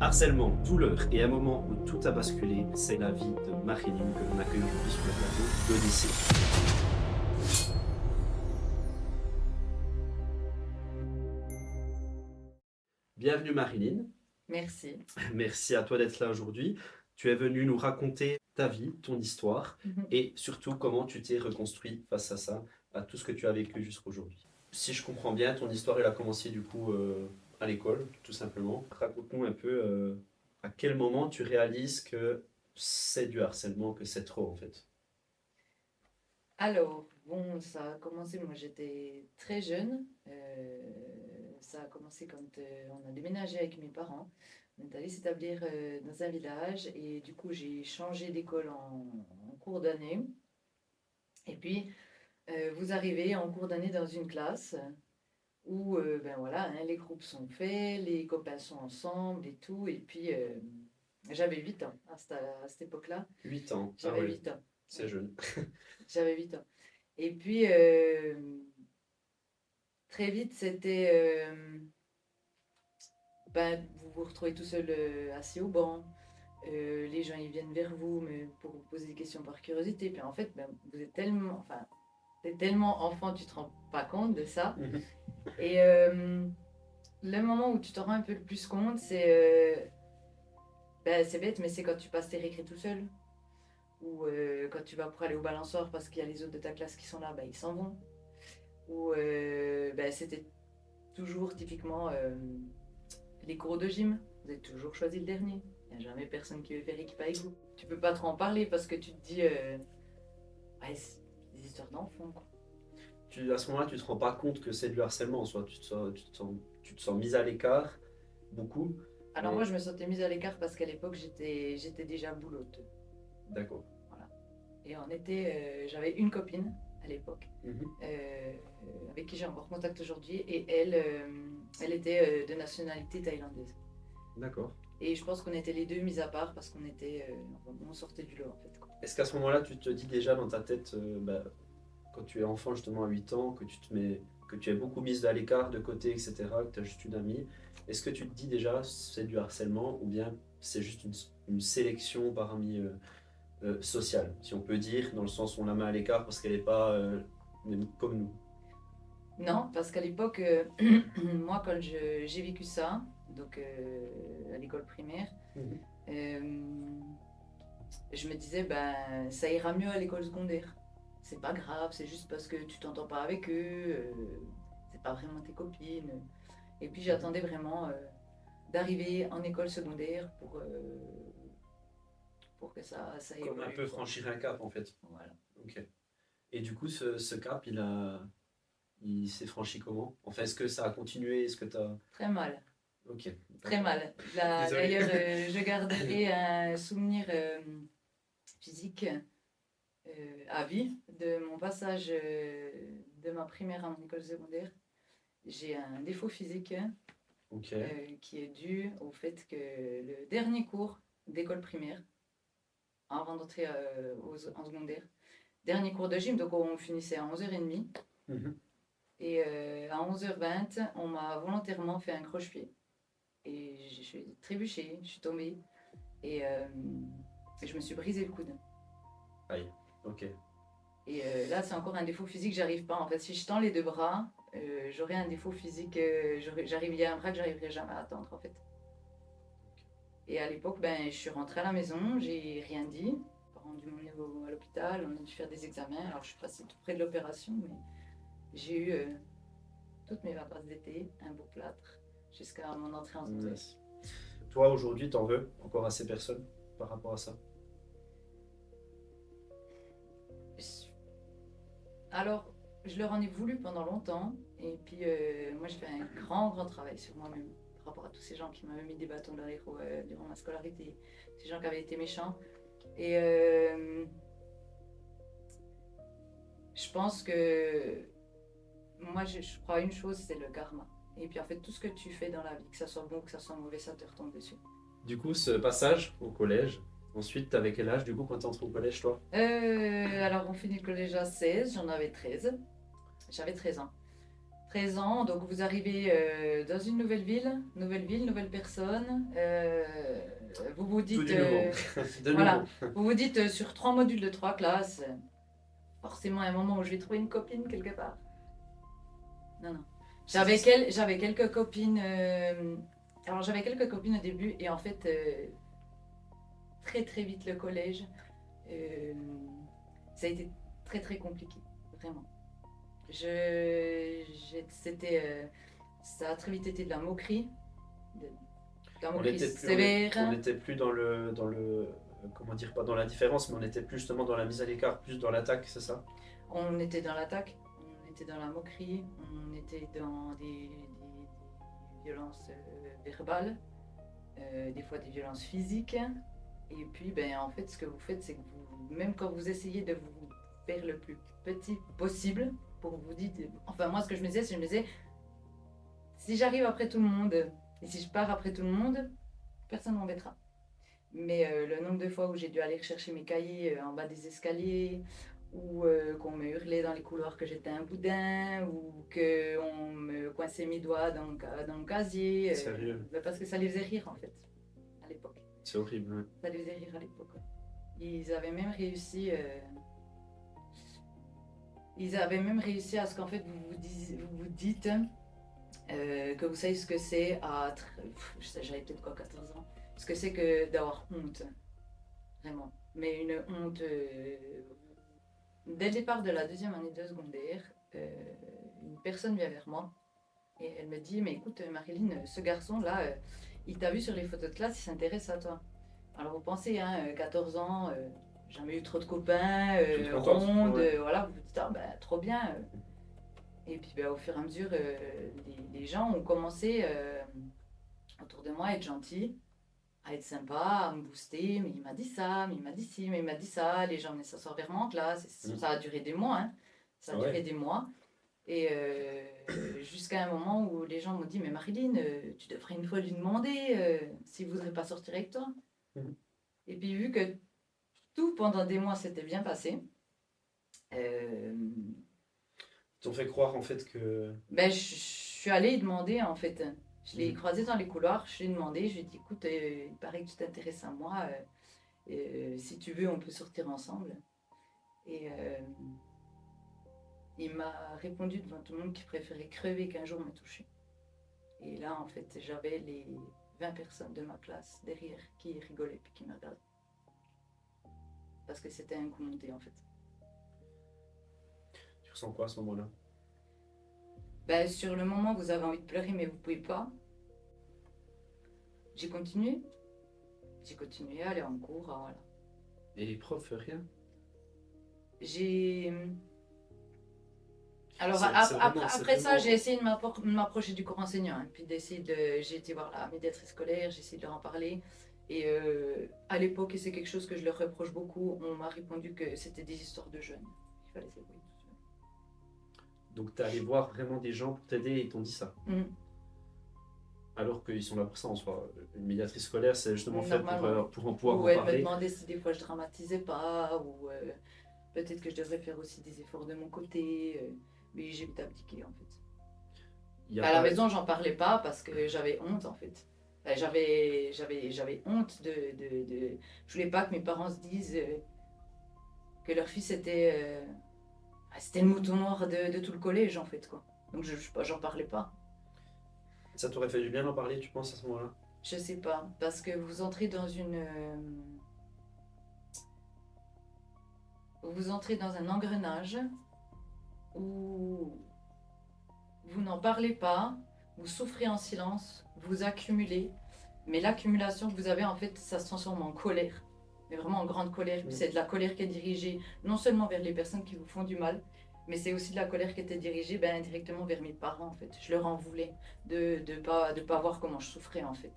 Harcèlement, douleur et un moment où tout a basculé, c'est la vie de Marilyn que l'on accueille aujourd'hui sur le plateau d'Odyssée. Bienvenue Marilyn, Merci. merci à toi d'être là aujourd'hui. Tu es venue nous raconter ta vie, ton histoire et surtout comment tu t'es reconstruit face à ça, à tout ce que tu as vécu jusqu'aujourd'hui. Si je comprends bien, ton histoire elle a commencé du coup à l'école, tout simplement. Raconte-nous un peu à quel moment tu réalises que c'est du harcèlement, que c'est trop en fait. Alors, bon, ça a commencé, moi j'étais très jeune. Ça a commencé quand on a déménagé avec mes parents. On est allé s'établir dans un village et du coup j'ai changé d'école en cours d'année. Et puis vous arrivez en cours d'année dans une classe où ben voilà, hein, les groupes sont faits, les copains sont ensemble et tout. Et puis j'avais 8 ans à cette époque-là. 8 ans, ah J'avais oui, 8 ans. c'est Ouais, jeune. j'avais 8 ans. Et puis, très vite, c'était. Ben, vous vous retrouvez tout seul assis au banc. Les gens ils viennent vers vous mais pour vous poser des questions par curiosité. Puis en fait, ben, vous êtes tellement. Enfin, t'es tellement enfant, tu te rends pas compte de ça. Mhm. Et le moment où tu te rends un peu le plus compte, ben, c'est bête, mais c'est quand tu passes tes récrés tout seul. Ou quand tu vas pour aller au balançoire parce qu'il y a les autres de ta classe qui sont là, ben, ils s'en vont. Ou ben, c'était toujours typiquement les cours de gym. Vous avez toujours choisi le dernier. Il n'y a jamais personne qui veut faire équipe avec vous. Tu peux pas trop en parler parce que tu te dis, ouais, c'est des histoires d'enfants, quoi. À ce moment-là, tu te rends pas compte que c'est du harcèlement, soit tu te sens mise à l'écart, beaucoup, Alors moi, mais je me sentais mise à l'écart parce qu'à l'époque, j'étais déjà boulotte. d'accord. Voilà. Et j'avais une copine à l'époque Mhm. avec qui j'ai encore contact aujourd'hui et elle était de nationalité thaïlandaise. D'accord. Et je pense qu'on était les deux mis à part parce on sortait du lot en fait, quoi. Est-ce qu'à ce moment-là, tu te dis déjà dans ta tête, quand tu es enfant justement à 8 ans, que tu es beaucoup mise à l'écart, de côté, etc., que tu as juste une amie, est-ce que tu te dis déjà c'est du harcèlement ou bien c'est juste une sélection parmi sociale, si on peut dire, dans le sens où on la met à l'écart parce qu'elle n'est pas comme nous. Non, parce qu'à l'époque, moi, quand j'ai vécu ça, donc à l'école primaire, Mhm. euh, je me disais, ben, ça ira mieux à l'école secondaire. C'est pas grave, c'est juste parce que tu t'entends pas avec eux, c'est pas vraiment tes copines. Et puis Mhm. j'attendais vraiment d'arriver en école secondaire pour que ça Comme un évolue, peu quoi. franchir un cap en fait. Voilà. Ok. Et du coup, ce cap, il s'est franchi comment? Enfin, est-ce que ça a continué? Est-ce que tu as... Très mal. Ok, Très d'accord. mal. Désolé. D'ailleurs, je garderai un souvenir physique à vie de mon passage de ma primaire à mon école secondaire. J'ai un défaut physique Ok, qui est dû au fait que le dernier cours d'école primaire, avant d'entrer en secondaire, dernier cours de gym, donc on finissait à 11h30, mhm, et à 11h20, on m'a volontairement fait un croche-pied. Et je suis trébuchée, je suis tombée, et je me suis brisé le coude. aïe, ok. Et là, c'est encore un défaut physique, j'arrive pas. En fait, si je tends les deux bras, j'aurais un défaut physique, il y a un bras que j'arriverai jamais à atteindre, en fait. Et à l'époque, ben, je suis rentrée à la maison, j'ai rien dit. J'ai rendu mon nez à l'hôpital, on a dû faire des examens. Alors, je suis passée tout près de l'opération, mais j'ai eu toutes mes vacances d'été, un beau plâtre, jusqu'à mon entrée en secondaire. Nice. Toi, aujourd'hui, t'en veux encore à ces personnes par rapport à ça? Alors, je leur en ai voulu pendant longtemps. Et puis, moi, j'ai fait un grand travail sur moi-même par rapport à tous ces gens qui m'avaient mis des bâtons dans les roues durant ma scolarité, ces gens qui avaient été méchants. Et je pense que moi, je crois à une chose, c'est le karma. Et puis, en fait, tout ce que tu fais dans la vie, que ça soit bon ou que ça soit mauvais, ça te retombe dessus. Du coup, ce passage au collège, ensuite, t'avais quel âge du coup quand t'es entré au collège, toi? Alors, on finit le collège à 16, j'en avais 13. J'avais 13 ans. 13 ans, donc vous arrivez dans une nouvelle personne. Vous vous Tout dites, du nouveau. De voilà, nouveau. vous vous dites sur 3 modules de 3 classes, forcément un moment où je vais trouver une copine quelque part. Non, non. J'avais quelques copines. Alors j'avais quelques copines au début et en fait très très vite le collège, euh, ça a été très très compliqué, vraiment. C'était, ça a très vite été de la moquerie, de la On moquerie n'était plus, on sévère. était plus dans le, comment dire, pas dans la différence, mais on était plus justement dans la mise à l'écart, plus dans l'attaque, c'est ça? On était dans l'attaque, on était dans la moquerie, on était dans des violences verbales, des fois des violences physiques. Et puis, ben, en fait, ce que vous faites, c'est que vous, même quand vous essayez de vous faire le plus petit possible, pour vous dire, enfin moi, ce que je me disais, c'est que je me disais, si j'arrive après tout le monde, et si je pars après tout le monde, personne ne m'embêtera. Mais le nombre de fois où j'ai dû aller chercher mes cahiers en bas des escaliers, ou qu'on me hurlait dans les couloirs que j'étais un boudin, ou qu'on me coinçait mes doigts dans le casier, Sérieux, ben, parce que ça les faisait rire en fait, à l'époque. c'est horrible. Ouais. Ça les faisait rire à l'époque. Ouais. Ils avaient même réussi, à ce qu'en fait vous vous dites que vous savez ce que c'est j'avais peut-être quoi 14 ans, ce que c'est que d'avoir honte, vraiment. Mais une honte dès le départ de la deuxième année de secondaire, une personne vient vers moi et elle me dit mais écoute Marilyn, ce garçon là, il t'a vu sur les photos de classe, il s'intéresse à toi. Alors vous pensez, hein, 14 ans, jamais eu trop de copains, Toute contente. ronde, Ouais. voilà, vous vous dites, ah ben trop bien. Et puis ben, au fur et à mesure, les gens ont commencé autour de moi à être gentils, à être sympas, à me booster. Mais il m'a dit ça, mais il m'a dit ci, mais il m'a dit ça. Les gens venaient s'asseoir vers moi en classe. Ça a duré des mois, hein. Ça a Ah ouais. duré des mois. Et jusqu'à un moment où les gens m'ont dit, mais Marilyn, tu devrais une fois lui demander s'il ne voudrait pas sortir avec toi. Mhm. Et puis vu que tout pendant des mois s'était bien passé, euh, Ils t'ont fait croire en fait que. ben, je suis allée lui demander en fait. Je l'ai Mhm. croisé dans les couloirs, je lui ai demandé, je lui ai dit écoute, il paraît que tu t'intéresses à moi, si tu veux on peut sortir ensemble. Et il m'a répondu devant tout le monde qu'il préférait crever qu'un jour me toucher. Et là en fait j'avais les 20 personnes de ma classe derrière qui rigolaient puis qui me regardaient. Parce que c'était un coup monté en fait. Tu ressens quoi à ce moment-là? Ben, sur le moment, vous avez envie de pleurer, mais vous pouvez pas. J'ai continué. J'ai continué à aller en cours. Voilà. Et les profs, rien? J'ai. Alors, C'est vraiment, c'est après ça, vraiment. j'ai essayé de m'approcher du cours enseignant. Hein, puis d'essayer de. J'ai été voir la médiatrice scolaire, j'ai essayé de leur en parler. Et à l'époque, et c'est quelque chose que je leur reproche beaucoup, on m'a répondu que c'était des histoires de jeunes. Il fallait se débrouiller tout seul. Donc t'es allé voir vraiment des gens pour t'aider et ils t'ont dit ça. Alors qu'ils sont là pour ça en soi. Une médiatrice scolaire, c'est justement fait Normalement. pour en pouvoir Ou en elle me parler. demandait si des fois je dramatisais pas, ou peut-être que je devrais faire aussi des efforts de mon côté. Mais j'ai vite abdiqué en fait. Il y a À la pas. maison, j'en parlais pas parce que j'avais honte en fait. J'avais honte de. Je voulais pas que mes parents se disent que leur fils c'était le mouton noir de tout le collège en fait quoi. Donc j'en parlais pas. Ça t'aurait fait du bien d'en parler, tu penses, à ce moment-là? Je sais pas. Parce que vous entrez dans un engrenage où vous n'en parlez pas, vous souffrez en silence, vous accumulez, mais l'accumulation que vous avez, en fait, ça se transforme en colère, mais vraiment en grande colère. Puis c'est de la colère qui est dirigée non seulement vers les personnes qui vous font du mal, mais c'est aussi de la colère qui était dirigée indirectement vers mes parents, en fait. Je leur en voulais de pas voir comment je souffrais, en fait.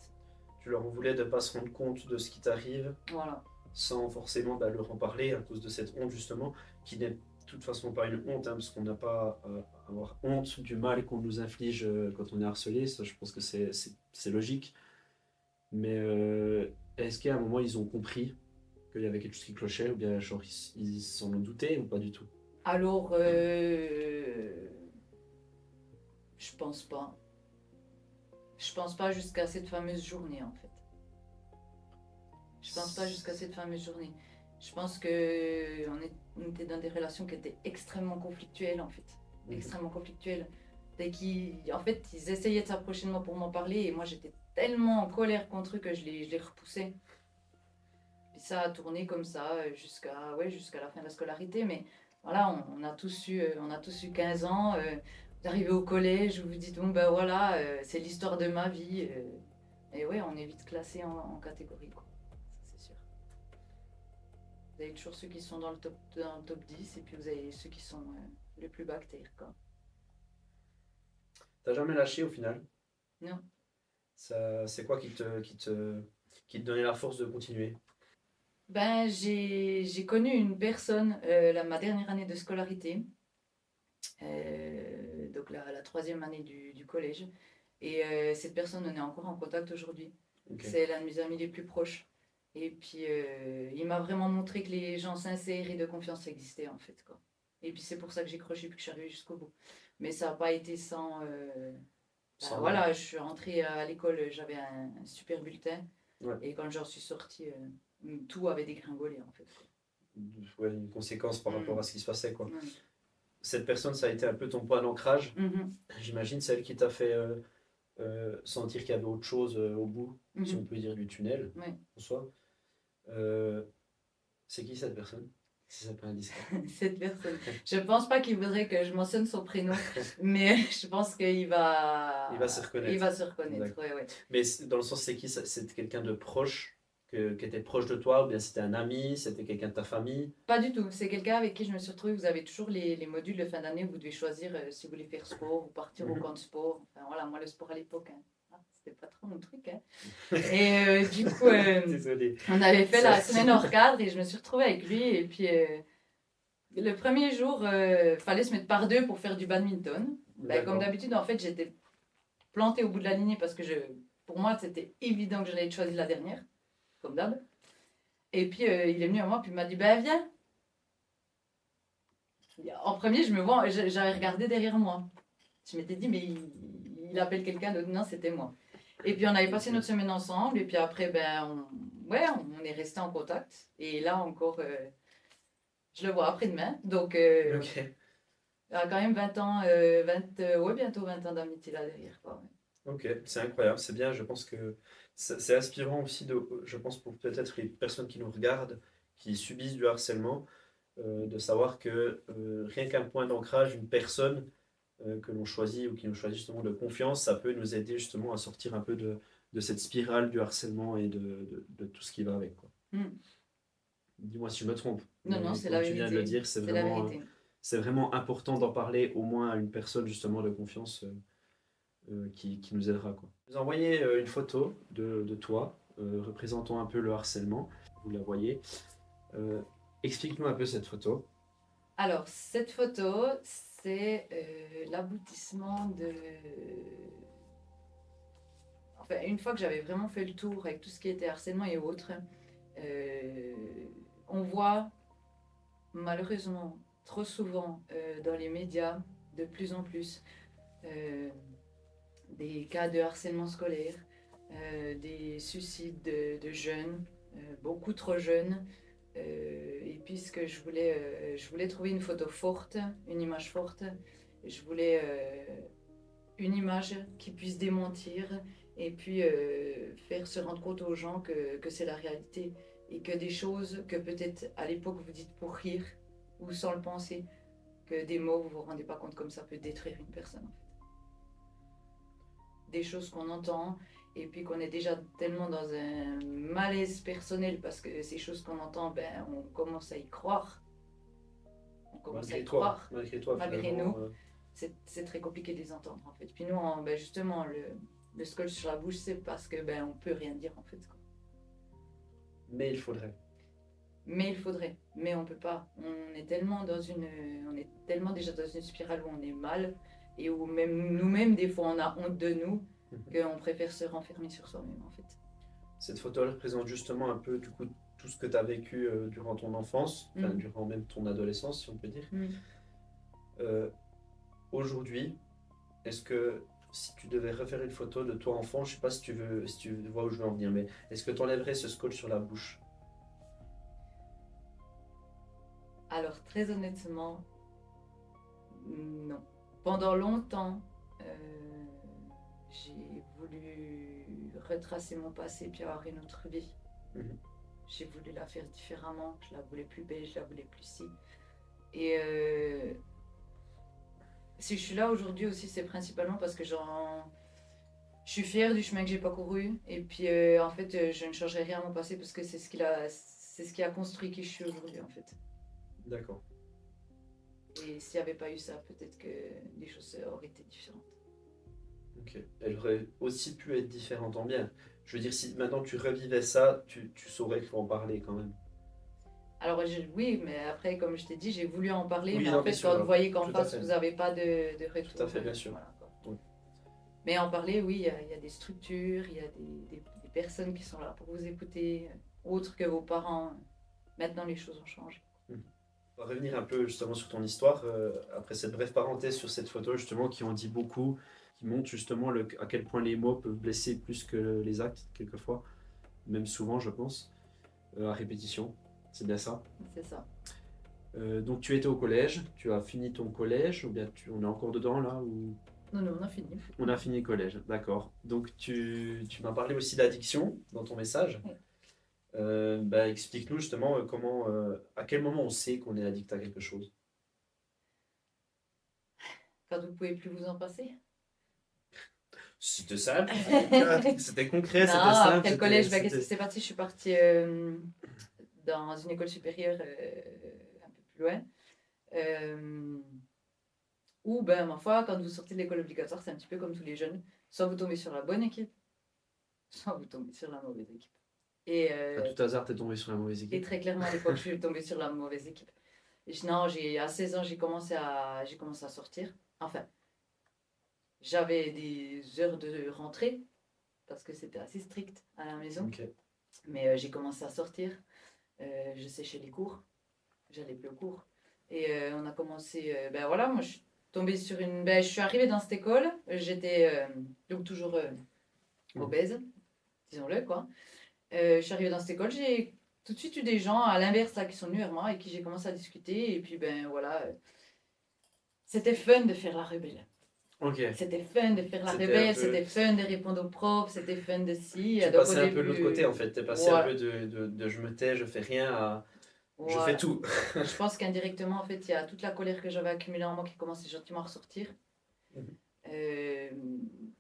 Tu leur en voulais de ne pas se rendre compte de ce qui t'arrive Voilà. sans forcément leur en parler à cause de cette honte justement, qui n'est de toute façon pas une honte, hein, parce qu'on n'a pas à avoir honte du mal qu'on nous inflige quand on est harcelé, ça je pense que c'est logique. Mais est-ce qu'à un moment ils ont compris qu'il y avait quelque chose qui clochait, ou bien genre ils s'en ont douté ou pas du tout? Alors, Je pense pas. Je pense pas jusqu'à cette fameuse journée, en fait. Je pense pas jusqu'à cette fameuse journée. Je pense que on était dans des relations qui étaient extrêmement conflictuelles, en fait. Extrêmement conflictuelles. En fait, ils essayaient de s'approcher de moi pour m'en parler, et moi, j'étais tellement en colère contre eux que je les repoussais. Puis ça a tourné comme ça jusqu'à la fin de la scolarité. Mais voilà, on a tous eu 15 ans. Vous arrivez au collège, vous vous dites, bon ben voilà, c'est l'histoire de ma vie. Et ouais, on est vite classé en catégorie, quoi. Ça, c'est sûr. Vous avez toujours ceux qui sont dans le top 10, et puis vous avez ceux qui sont les plus bactères, quoi. T'as jamais lâché au final? Non. C'est quoi qui te donnait la force de continuer? Ben, j'ai connu une personne, ma dernière année de scolarité, donc la troisième année du collège. Et cette personne, on est encore en contact aujourd'hui. Ok. C'est l'un de mes amis les plus proches. Et puis, il m'a vraiment montré que les gens sincères et de confiance existaient, en fait, quoi. Et puis, c'est pour ça que j'ai croché puis que je suis arrivée jusqu'au bout. Mais ça n'a pas été sans... Sans voilà, je suis rentrée à l'école, j'avais un super bulletin. Ouais. Et quand j'en suis sortie, tout avait dégringolé, en fait, quoi. Ouais, une conséquence par rapport à ce qui se passait, quoi. Ouais. Cette personne, ça a été un peu ton point d'ancrage. Mhm. J'imagine celle qui t'a fait sentir qu'il y avait autre chose au bout, si on peut dire, du tunnel, Ouais. en soi. Euh, c'est qui cette personne? Si ça peut indiscret. Cette personne. Je pense pas qu'il voudrait que je mentionne son prénom, mais je pense qu'il va... Il va se reconnaître. Il va se reconnaître, D'accord. ouais. Mais dans le sens, c'est qui? C'était quelqu'un de proche, qui était proche de toi, ou bien c'était un ami, c'était quelqu'un de ta famille? Pas du tout. C'est quelqu'un avec qui je me suis retrouvée. Vous avez toujours les modules de fin d'année où vous devez choisir si vous voulez faire sport ou partir au camp de sport. Enfin voilà, moi le sport à l'époque, c'était pas trop mon truc. Et du coup, Désolé. on avait fait la semaine hors cadre et je me suis retrouvée avec lui. Et puis le premier jour, fallait se mettre par deux pour faire du badminton. Comme d'habitude, en fait, j'étais plantée au bout de la lignée parce que pour moi, c'était évident que j'allais être choisie la dernière, comme d'hab. Et puis, il est venu à moi, puis il m'a dit, ben viens. En premier, j'avais regardé derrière moi. Je m'étais dit, mais il appelle quelqu'un d'autre. Non, c'était moi. Et puis, on avait passé notre semaine ensemble, et puis après, on est resté en contact. Et là encore, je le vois après-demain. Donc, Ok. il y a quand même 20 ans, bientôt 20 ans d'amitié là derrière, quoi. Ok, c'est incroyable, c'est bien. Je pense que c'est inspirant aussi, je pense, pour peut-être les personnes qui nous regardent, qui subissent du harcèlement, de savoir que rien qu'un point d'ancrage, une personne que l'on choisit ou qui nous choisit justement de confiance, ça peut nous aider justement à sortir un peu de cette spirale du harcèlement et de tout ce qui va avec, quoi. Dis-moi si je me trompe. Non, c'est comme la tu viens de le vérité. dire, C'est la vérité. c'est vraiment important d'en parler au moins à une personne justement de confiance qui nous aidera, quoi. Je vous ai envoyé une photo de toi représentant un peu le harcèlement. Vous la voyez. Explique-nous un peu cette photo. Alors, cette photo, c'est l'aboutissement de... Enfin, une fois que j'avais vraiment fait le tour avec tout ce qui était harcèlement et autres, on voit malheureusement trop souvent dans les médias, de plus en plus, des cas de harcèlement scolaire, des suicides de jeunes, beaucoup trop jeunes. Et puisque je voulais trouver une photo forte, une image forte, je voulais une image qui puisse démentir et puis faire se rendre compte aux gens que c'est la réalité et que des choses que peut-être à l'époque vous dites pour rire ou sans le penser, que des mots vous vous rendez pas compte comme ça peut détruire une personne, en fait. Des choses qu'on entend et puis qu'on est déjà tellement dans un malaise personnel parce que ces choses qu'on entend, on commence à y croire. On commence à y croire. Malgré nous, c'est très compliqué de les entendre, en fait. Puis nous, justement, le scotch sur la bouche, c'est parce que on peut rien dire, en fait, quoi. Mais il faudrait. Mais on peut pas. On est tellement déjà dans une spirale où on est mal et où même nous-mêmes, des fois, on a honte de nous, qu'on préfère se renfermer sur soi-même, en fait. Cette photo, elle représente justement un peu, du coup, tout ce que tu as vécu durant ton enfance, durant même ton adolescence, si on peut dire. Aujourd'hui, est-ce que si tu devais refaire une photo de toi enfant, je sais pas si tu vois où je veux en venir, mais est-ce que tu enlèverais ce scotch sur la bouche? Alors, très honnêtement, non. Pendant longtemps, euh, j'ai voulu retracer mon passé puis avoir une autre vie. Mhm. J'ai voulu la faire différemment. Je la voulais plus belle, je la voulais plus si. Et si je suis là aujourd'hui aussi, c'est principalement parce que je suis fière du chemin que j'ai parcouru. Et puis, en fait, je ne changerai rien à mon passé parce que c'est ce qui a construit qui je suis aujourd'hui, en fait. D'accord. Et s'il n'y avait pas eu ça, peut-être que les choses auraient été différentes. Ok. Elle aurait aussi pu être différente en bien. Je veux dire, si maintenant tu revivais ça, tu saurais qu'il faut en parler quand même. Alors, oui, mais après, comme je t'ai dit, j'ai voulu en parler, Oui, mais non, en bien fait, sûr, quand vous voyez qu'en tout à face, fait. vous n'avez pas de Tout à retour, fait, bien sûr. voilà, quoi. Oui. Mais en parler, oui, il y a des structures, il y a des personnes qui sont là pour vous écouter, autres que vos parents. Maintenant, les choses ont changé. Mhm. On va revenir un peu justement sur ton histoire, après cette brève parenthèse sur cette photo justement qui en dit beaucoup, qui montre justement à quel point les mots peuvent blesser plus que les actes quelquefois, même souvent je pense, à répétition. C'est bien ça. C'est ça. Donc tu étais au collège, tu as fini ton collège, ou bien on est encore dedans là ou... Non, non, on a fini. On a fini le collège, d'accord. Donc tu m'as parlé aussi d'addiction dans ton message. Oui. Bah, explique-nous justement comment, à quel moment on sait qu'on est addict à quelque chose. Quand vous ne pouvez plus vous en passer. C'était simple, c'était concret, Non, c'était simple, après le collège, bah, qu'est-ce qui c'était... s'est passé? Je suis partie dans une école supérieure un peu plus loin. Euh, Où, ben, ma foi, quand vous sortez de l'école obligatoire, c'est un petit peu comme tous les jeunes. Soit vous tombez sur la bonne équipe, soit vous tombez sur la mauvaise équipe. Et, À tout hasard, t'es tombé sur la mauvaise et équipe. très clairement, à l'époque, je suis tombée sur la mauvaise équipe. Non, à 16 ans, j'ai commencé à sortir. Enfin, j'avais des heures de rentrée, parce que c'était assez strict à la maison. Ok. Mais j'ai commencé à sortir. Je séchais les cours. J'allais plus aux cours. Et on a commencé. Ben voilà, moi, je suis tombée sur une. Ben, je suis arrivée dans cette école. J'étais donc toujours Mhm. obèse, disons-le, quoi. Je suis arrivée dans cette école. J'ai tout de suite eu des gens à l'inverse là qui sont venus vers moi et qui j'ai commencé à discuter. Et puis, ben voilà, c'était fun de faire la rebelle. Ok. C'était fun de faire la C'était un rebelle, peu... c'était fun de répondre aux profs, c'était fun de si. Tu Donc au passais un peu de l'autre côté début, en fait. T'es passé un peu voilà. de je me tais, je fais rien à je fais Voilà. tout. Je pense qu'indirectement, en fait, il y a toute la colère que j'avais accumulée en moi qui commençait gentiment à ressortir. Mhm.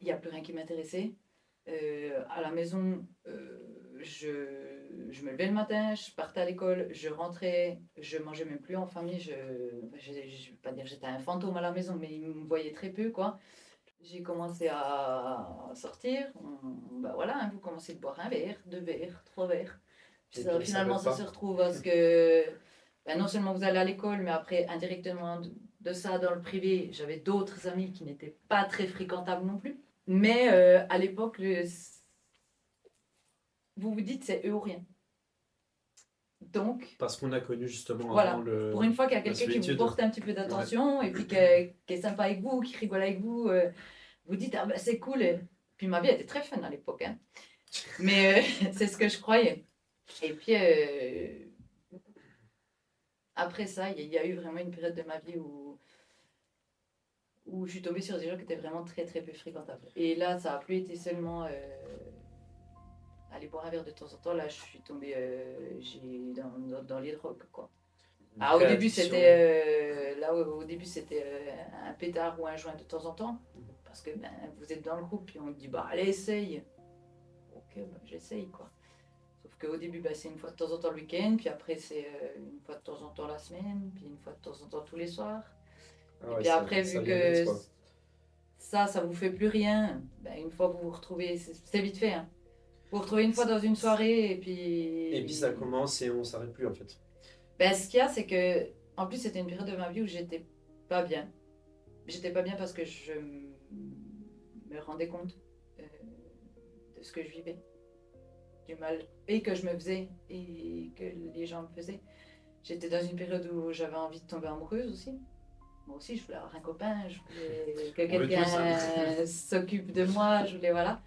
Il n'y a plus rien qui m'intéressait. À la maison, je me levais le matin, je partais à l'école, je rentrais, je mangeais même plus en famille. Je ne vais pas dire que j'étais un fantôme à la maison, mais ils me voyaient très peu, quoi. J'ai commencé à sortir. Bah voilà, hein, vous commencez de boire un verre, deux verres, trois verres. Et puis on Finalement, s'arrête ça pas. se retrouve à ce que ben, non seulement vous allez à l'école, mais après, indirectement de ça, dans le privé, j'avais d'autres amis qui n'étaient pas très fréquentables non plus. Mais à l'époque, vous vous dites c'est eux ou rien. Donc, Parce qu'on a connu justement avant voilà. Pour une fois qu'il y a la quelqu'un qui vous solitude. porte un petit peu Ouais. d'attention et puis qui est sympa avec vous, qui rigole avec vous, vous dites ah ben c'est cool. Puis ma vie était très fun à l'époque, hein. Mais c'est ce que je croyais. Et puis après ça, il y a eu vraiment une période de ma vie où je suis tombée sur des gens qui étaient vraiment très très peu fréquentables. Et là, ça a plus été seulement aller boire un verre de temps en temps. Là, je suis tombée dans les drogues, quoi. Une Ah, au vraie début, addiction. c'était au début, c'était un pétard ou un joint de temps en temps. Parce que ben, vous êtes dans le groupe et on dit bah allez, essaye. Ok, bah, j'essaye, quoi. Sauf qu'au début, bah, c'est une fois de temps en temps le week-end, puis après, c'est une fois de temps en temps la semaine, puis une fois de temps en temps tous les soirs. Ah Et ouais, puis après, ça vu vient vite que quoi. ça vous fait plus rien, ben, une fois que vous vous retrouvez, c'est vite fait, hein. Vous vous retrouvez une fois dans une soirée, et Et puis ça puis. commence et on s'arrête plus en fait. Ben, ce qu'il y a, c'est que. En plus, c'était une période de ma vie où j'étais pas bien. J'étais pas bien parce que je me rendais compte euh, de ce que je vivais, du mal, et que je me faisais, et que les gens me faisaient. J'étais dans une période où j'avais envie de tomber amoureuse aussi. moi aussi, je voulais avoir un copain, je voulais que On veut tous, hein. quelqu'un s'occupe de moi, je voulais, voilà.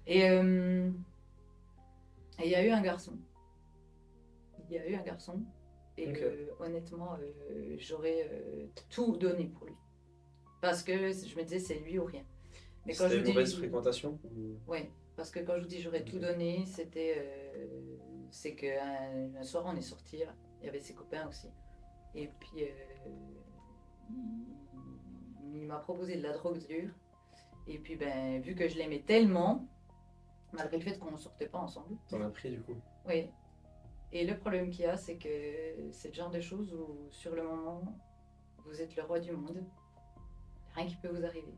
Et il y a eu un garçon. Il y a eu un garçon. Et Ok. honnêtement, j'aurais tout donné pour lui. Parce que je me disais, c'est lui ou rien. Mais quand je C'était vous une mauvaise dis, fréquentation ouais, parce que quand je vous dis j'aurais tout Ok. donné, c'est qu'un soir on est sortis, il y avait ses copains aussi. Et puis il m'a proposé de la drogue dure. Et puis ben vu que je l'aimais tellement, malgré le fait qu'on ne sortait pas ensemble. T'en as pris du coup. Oui. Et le problème qu'il y a, c'est que c'est le genre de choses où sur le moment, vous êtes le roi du monde, rien qui peut vous arriver.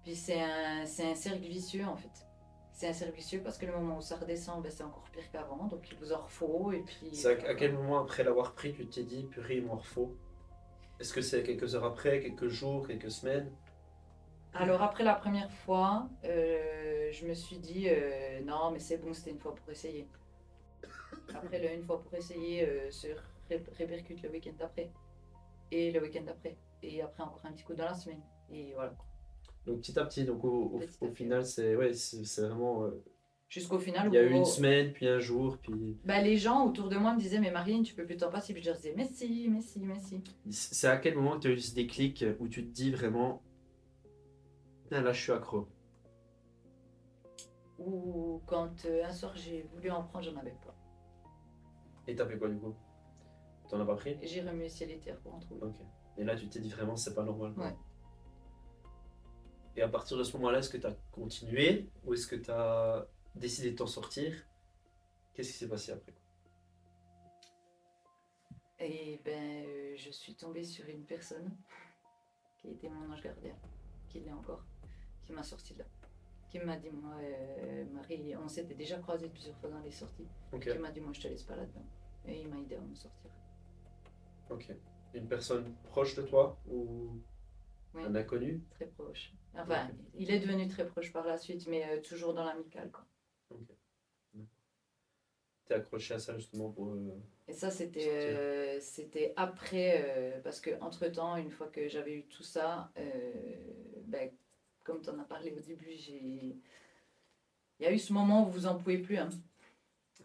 Puis c'est un cercle vicieux en fait. C'est un cercle vicieux parce que le moment où ça redescend, ben, c'est encore pire qu'avant. Donc il vous en refaut. Et puis C'est à quel moment après l'avoir pris, tu t'es dit, purée, il m'en refaut? Est-ce que c'est quelques heures après, quelques jours, quelques semaines? Alors après la première fois, je me suis dit non mais c'est bon, c'était une fois pour essayer. Après le une fois pour essayer se répercute le week-end d'après. Et le week-end d'après. Et après encore un petit coup dans la semaine. Et voilà. Donc petit à petit, donc Petit au à petit, ouais. final, c'est ouais, c'est vraiment. Jusqu'au final Il y a eu une où semaine, puis un jour, puis. bah, les gens autour de moi me disaient mais Marine, tu peux plus t'en passer. Puis je leur disais mais si, mais si, mais si. C'est à quel moment que tu as eu ce déclic où tu te dis vraiment, putain, là je suis accro? Ou quand un soir j'ai voulu en prendre, j'en avais pas. Et t'as fait quoi du coup? T'en as pas pris? Et j'ai remué ciel et terre pour en trouver. Ok. Et là tu t'es dit vraiment, c'est pas normal, quoi. Ouais. Et à partir de ce moment-là, est-ce que tu as continué ou est-ce que tu as décidé de t'en sortir? Qu'est-ce qui s'est passé après? Et ben je suis tombée sur une personne qui était mon ange gardien, qui l'est encore, qui m'a sorti de là. Qui m'a dit moi Marie, on s'était déjà croisés plusieurs fois dans les sorties. Ok, Qui m'a dit moi je te laisse pas là-dedans. Et il m'a aidé à me sortir. ok. Une personne proche de toi ou Oui, un inconnu? très proche. Ok, Enfin, il est devenu très proche par la suite, mais toujours dans l'amical, quoi. ok. T'es accroché à ça justement pour Et ça, c'était sortir. c'était après, parce que entre-temps, une fois que j'avais eu tout ça, ben, comme tu en as parlé au début, il y a eu ce moment où vous en pouvez plus. Hein.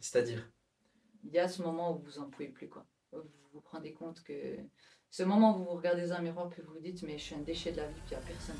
C'est-à-dire? Il y a ce moment où vous en pouvez plus, quoi. Où vous vous rendez compte que ce moment où vous vous regardez dans un miroir puis vous vous dites, mais je suis un déchet de la vie, puis il n'y a personne.